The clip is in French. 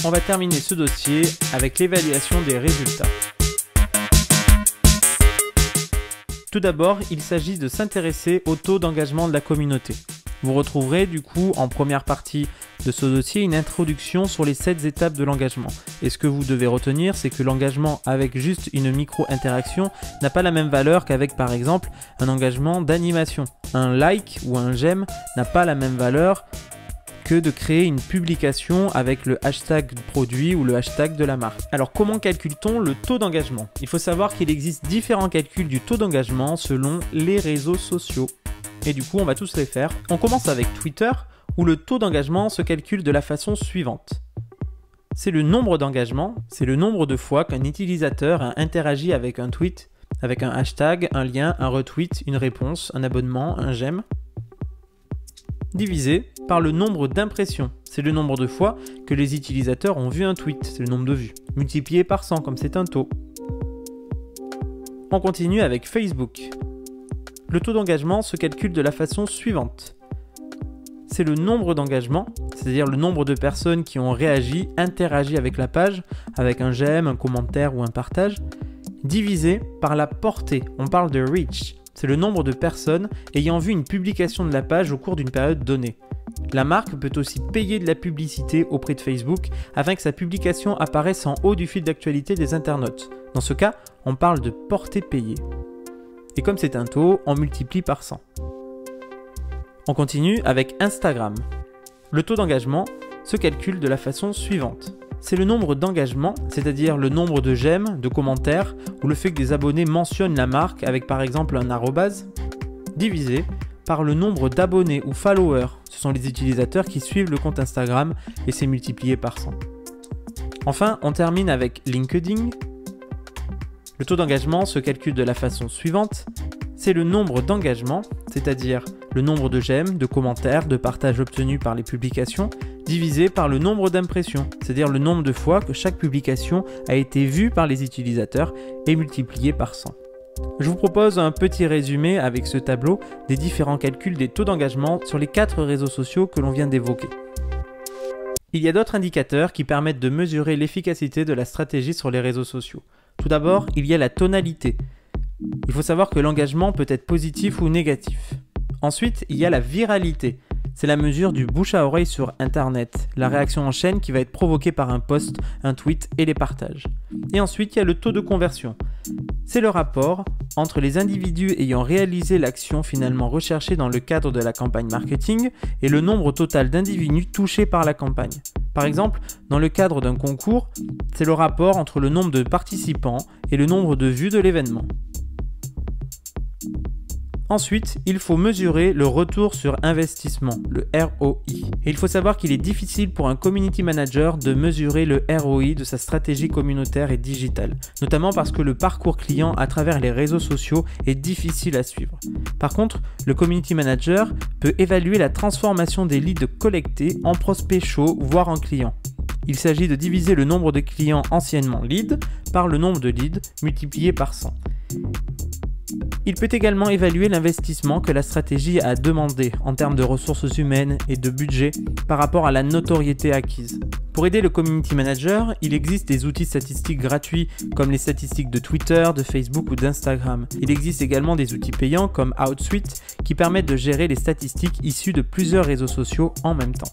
On va terminer ce dossier avec l'évaluation des résultats. Tout d'abord, il s'agit de s'intéresser au taux d'engagement de la communauté. Vous retrouverez du coup en première partie de ce dossier une introduction sur les 7 étapes de l'engagement. Et ce que vous devez retenir, c'est que l'engagement avec juste une micro-interaction n'a pas la même valeur qu'avec par exemple un engagement d'animation. Un like ou un j'aime n'a pas la même valeur que de créer une publication avec le hashtag produit ou le hashtag de la marque. Alors comment calcule-t-on le taux d'engagement? Il faut savoir qu'il existe différents calculs du taux d'engagement selon les réseaux sociaux. Et du coup, on va tous les faire. On commence avec Twitter, où le taux d'engagement se calcule de la façon suivante. C'est le nombre d'engagements, c'est le nombre de fois qu'un utilisateur a interagi avec un tweet, avec un hashtag, un lien, un retweet, une réponse, un abonnement, un j'aime, divisé par le nombre d'impressions. C'est le nombre de fois que les utilisateurs ont vu un tweet, c'est le nombre de vues, multiplié par 100 comme c'est un taux. On continue avec Facebook. Le taux d'engagement se calcule de la façon suivante. C'est le nombre d'engagements, c'est-à-dire le nombre de personnes qui ont réagi, interagi avec la page, avec un j'aime, un commentaire ou un partage, divisé par la portée. On parle de reach. C'est le nombre de personnes ayant vu une publication de la page au cours d'une période donnée. La marque peut aussi payer de la publicité auprès de Facebook afin que sa publication apparaisse en haut du fil d'actualité des internautes. Dans ce cas, on parle de portée payée. Et comme c'est un taux, on multiplie par 100. On continue avec Instagram. Le taux d'engagement se calcule de la façon suivante. C'est le nombre d'engagements, c'est-à-dire le nombre de j'aime, de commentaires, ou le fait que des abonnés mentionnent la marque avec par exemple un arrobase, divisé par le nombre d'abonnés ou followers. Ce sont les utilisateurs qui suivent le compte Instagram et c'est multiplié par 100. Enfin, on termine avec LinkedIn. Le taux d'engagement se calcule de la façon suivante. C'est le nombre d'engagements, c'est-à-dire le nombre de j'aime, de commentaires, de partages obtenus par les publications, divisé par le nombre d'impressions, c'est-à-dire le nombre de fois que chaque publication a été vue par les utilisateurs et multiplié par 100. Je vous propose un petit résumé avec ce tableau des différents calculs des taux d'engagement sur les 4 réseaux sociaux que l'on vient d'évoquer. Il y a d'autres indicateurs qui permettent de mesurer l'efficacité de la stratégie sur les réseaux sociaux. Tout d'abord, il y a la tonalité. Il faut savoir que l'engagement peut être positif ou négatif. Ensuite, il y a la viralité. C'est la mesure du bouche à oreille sur Internet, la réaction en chaîne qui va être provoquée par un post, un tweet et les partages. Et ensuite, il y a le taux de conversion. C'est le rapport entre les individus ayant réalisé l'action finalement recherchée dans le cadre de la campagne marketing et le nombre total d'individus touchés par la campagne. Par exemple, dans le cadre d'un concours, c'est le rapport entre le nombre de participants et le nombre de vues de l'événement. Ensuite, il faut mesurer le retour sur investissement, le ROI. Et il faut savoir qu'il est difficile pour un community manager de mesurer le ROI de sa stratégie communautaire et digitale, notamment parce que le parcours client à travers les réseaux sociaux est difficile à suivre. Par contre, le community manager peut évaluer la transformation des leads collectés en prospects chauds, voire en clients. Il s'agit de diviser le nombre de clients anciennement leads par le nombre de leads multiplié par 100. Il peut également évaluer l'investissement que la stratégie a demandé en termes de ressources humaines et de budget par rapport à la notoriété acquise. Pour aider le community manager, il existe des outils statistiques gratuits comme les statistiques de Twitter, de Facebook ou d'Instagram. Il existe également des outils payants comme Outsuite qui permettent de gérer les statistiques issues de plusieurs réseaux sociaux en même temps.